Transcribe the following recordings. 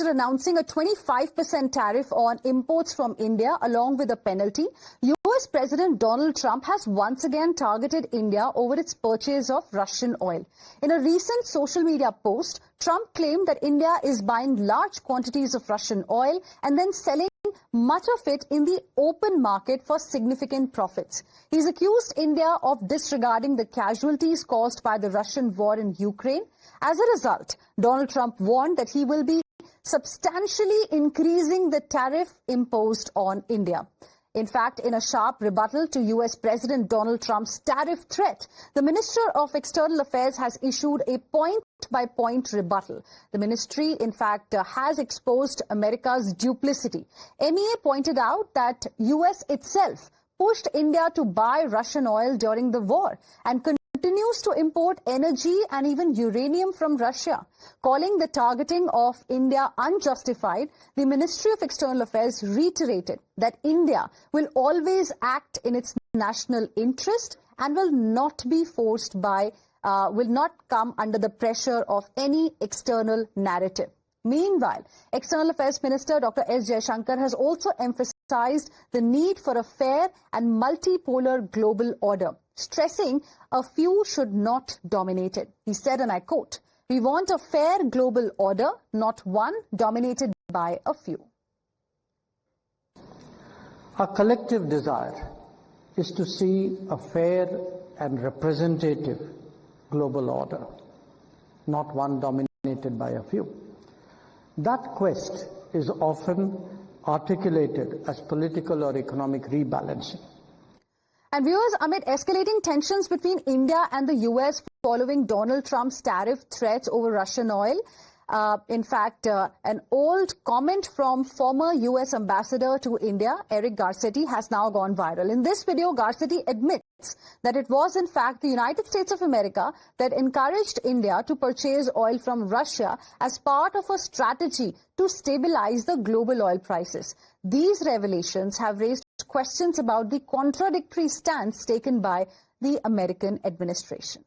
After announcing a 25% tariff on imports from India along with a penalty, US President Donald Trump has once again targeted India over its purchase of Russian oil. In a recent social media post, Trump claimed that India is buying large quantities of Russian oil and then selling much of it in the open market for significant profits. He's accused India of disregarding the casualties caused by the Russian war in Ukraine. As a result, Donald Trump warned that he will be substantially increasing the tariff imposed on India. In fact, in a sharp rebuttal to US President Donald Trump's tariff threat, the Minister of External Affairs has issued a point-by-point rebuttal. The ministry, in fact, has exposed America's duplicity. MEA pointed out that US itself pushed India to buy Russian oil during the war and continues to import energy and even uranium from Russia. Calling the targeting of India unjustified, the Ministry of External Affairs reiterated that India will always act in its national interest and will not be forced by, will not come under the pressure of any external narrative. Meanwhile, External Affairs Minister Dr. S. Jaishankar has also emphasized the need for a fair and multipolar global order, stressing a few should not dominate it. He said, and I quote, "We want a fair global order, not one dominated by a few." Our collective desire is to see a fair and representative global order, not one dominated by a few. That quest is often articulated as political or economic rebalancing. And viewers, amid escalating tensions between India and the US following Donald Trump's tariff threats over Russian oil, in fact, an old comment from former US Ambassador to India, Eric Garcetti, has now gone viral. In this video, Garcetti admits that it was in fact the United States of America that encouraged India to purchase oil from Russia as part of a strategy to stabilize the global oil prices. These revelations have raised questions about the contradictory stance taken by the American administration.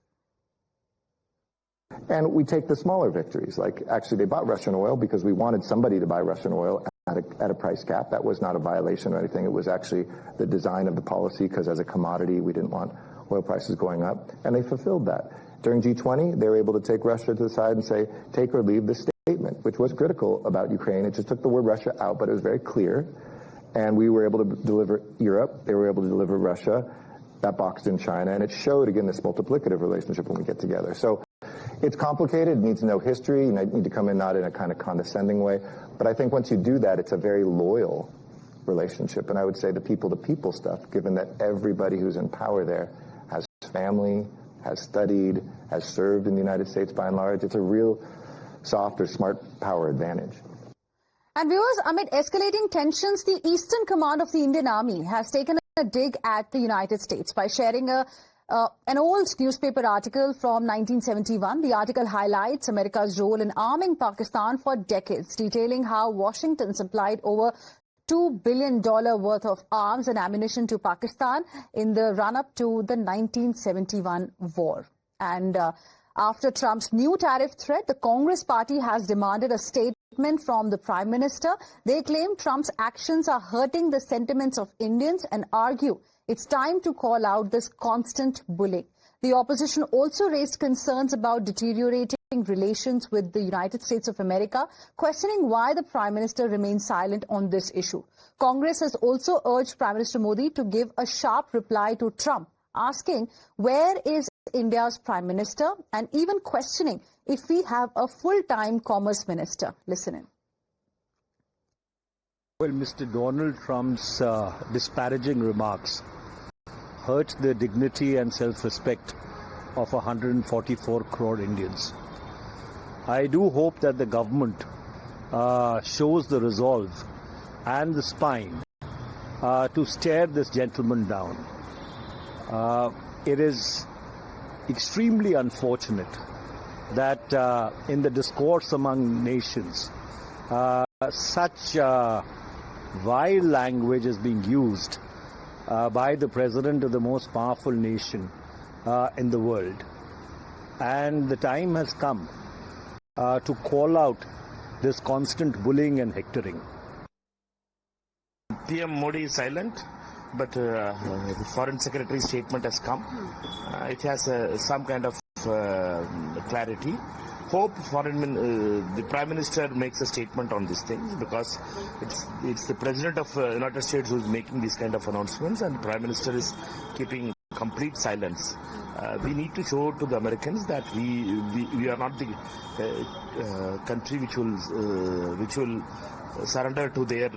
And we take the smaller victories, like actually they bought Russian oil because we wanted somebody to buy Russian oil at a price cap. That was not a violation or anything. It was actually the design of the policy, because as a commodity, we didn't want oil prices going up. And they fulfilled that. During G20, they were able to take Russia to the side and say, take or leave the statement, which was critical about Ukraine. It just took the word Russia out, but it was very clear. And we were able to deliver Europe. They were able to deliver Russia. That boxed in China. And it showed, again, this multiplicative relationship when we get together. So it's complicated. It needs to know history. You need to come in not in a kind of condescending way. But I think once you do that, it's a very loyal relationship. And I would say the people-to-people stuff, given that everybody who's in power there has family, has studied, has served in the United States by and large, it's a real soft or smart power advantage. And viewers, amid escalating tensions, the Eastern Command of the Indian Army has taken a dig at the United States by sharing an old newspaper article from 1971. The article highlights America's role in arming Pakistan for decades, detailing how Washington supplied over $2 billion worth of arms and ammunition to Pakistan in the run-up to the 1971 war. And after Trump's new tariff threat, the Congress party has demanded a statement from the Prime Minister. They claim Trump's actions are hurting the sentiments of Indians and argue it's time to call out this constant bullying. The opposition also raised concerns about deteriorating relations with the United States of America, questioning why the Prime Minister remains silent on this issue. Congress has also urged Prime Minister Modi to give a sharp reply to Trump, asking where is India's Prime Minister, and even questioning if we have a full-time Commerce Minister. Listen in. Well, Mr. Donald Trump's disparaging remarks hurt the dignity and self-respect of 144 crore Indians. I do hope that the government shows the resolve and the spine to stare this gentleman down. It is extremely unfortunate that in the discourse among nations, such vile language is being used by the president of the most powerful nation in the world. And the time has come to call out this constant bullying and hectoring. PM Modi is silent, but the Foreign Secretary's statement has come. It has some kind of clarity. Hope the Prime Minister makes a statement on these things, because it's the President of United States who is making these kind of announcements, and the Prime Minister is keeping complete silence. We need to show to the Americans that we are not the country which will surrender to their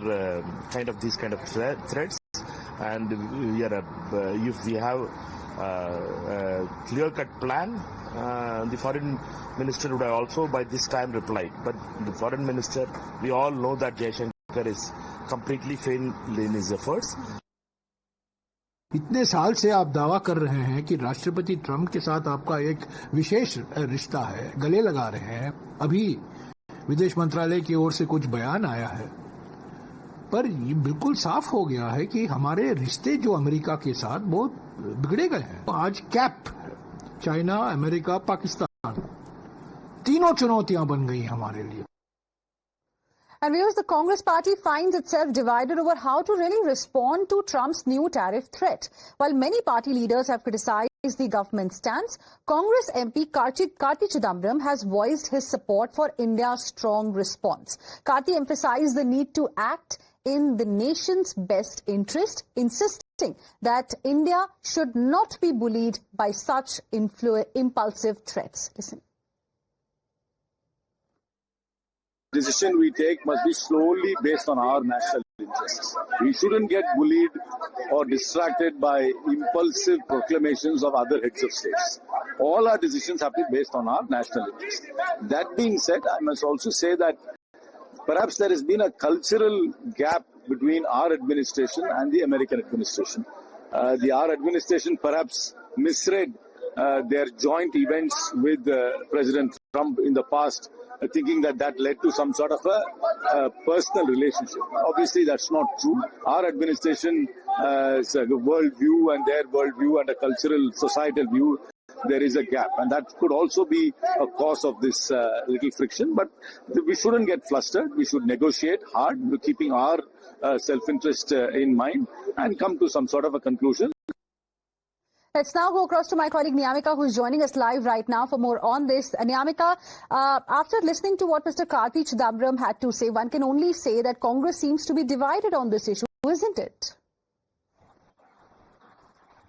these kind of threats, and if we have a clear-cut plan, the Foreign Minister would have also by this time replied. But the Foreign Minister, we all know that Jaishankar is completely failed in his efforts. इतने साल से आप दावा कर रहे हैं कि राष्ट्रपति ट्रंप के साथ आपका एक विशेष रिश्ता है, गले लगा रहे हैं. अभी विदेश मंत्रालय की ओर से कुछ बयान आया है, पर ये बिल्कुल साफ हो गया है कि हमारे रिश्ते जो अमेरिका के साथ बहुत बिगड़े गए हैं. आज कैप, चाइना, अमेरिका, पाकिस्तान, तीनों चुनौतियां बन गई हमारे लिए. And viewers, the Congress party finds itself divided over how to really respond to Trump's new tariff threat. While many party leaders have criticized the government's stance, Congress MP Karti Chidambaram has voiced his support for India's strong response. Karti emphasized the need to act in the nation's best interest, insisting that India should not be bullied by such impulsive threats. Listen. Decision we take must be solely based on our national interests. We shouldn't get bullied or distracted by impulsive proclamations of other heads of states. All our decisions have to be based on our national interests. That being said, I must also say that perhaps there has been a cultural gap between our administration and the American administration. Our administration perhaps misread their joint events with President Trump in the past, thinking that led to some sort of a personal relationship. Obviously, that's not true. Our administration is a worldview, and their worldview and a cultural, societal view, there is a gap. And that could also be a cause of this little friction. But we shouldn't get flustered. We should negotiate hard, keeping our self-interest in mind, and come to some sort of a conclusion. Let's now go across to my colleague Niyamika, who's joining us live right now for more on this. Niyamika, after listening to what Mr. Karti Chidambaram had to say, one can only say that Congress seems to be divided on this issue, isn't it?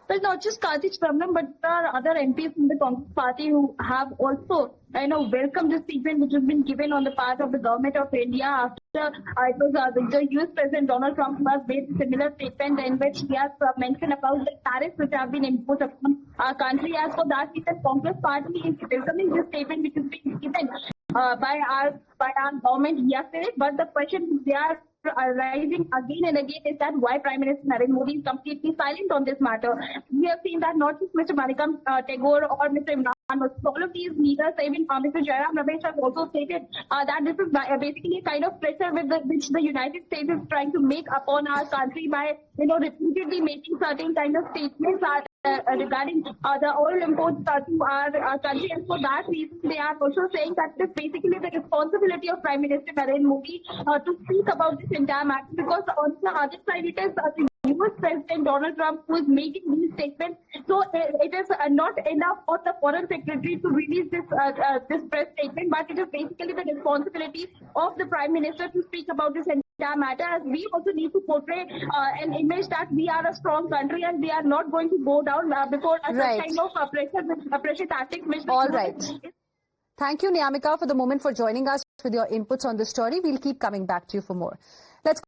Well, not just Karti Chidambaram, but there are other MPs from the Congress party who have also, welcomed this statement which has been given on the part of the government of India after it was the US President Donald Trump who has made a similar statement in which he has mentioned about the tariffs which have been imposed upon our country. As for that, the Congress party is welcoming this statement which has been given by our government yesterday. But the question they are rising again and again is that why Prime Minister Narendra Modi is completely silent on this matter. We have seen that not just Mr. Manikam Tagore or Mr. Imran, but all of these leaders, even Mr. Jairam Ramesh has also stated that this is basically a kind of pressure which the United States is trying to make upon our country by repeatedly making certain kind of statements regarding the oil imports to our country. And for that reason, they are also saying that it is basically the responsibility of Prime Minister Narendra Modi to speak about this entire matter, because on the other side, it is the US President Donald Trump who is making these statements. So it is not enough for the Foreign Secretary to release this press statement, but it is basically the responsibility of the Prime Minister to speak about this entire matter, as we also need to portray an image that we are a strong country and we are not going to go down before such kind of pressure tactics. All right. Thank you, Niyamika, for the moment for joining us with your inputs on this story. We'll keep coming back to you for more.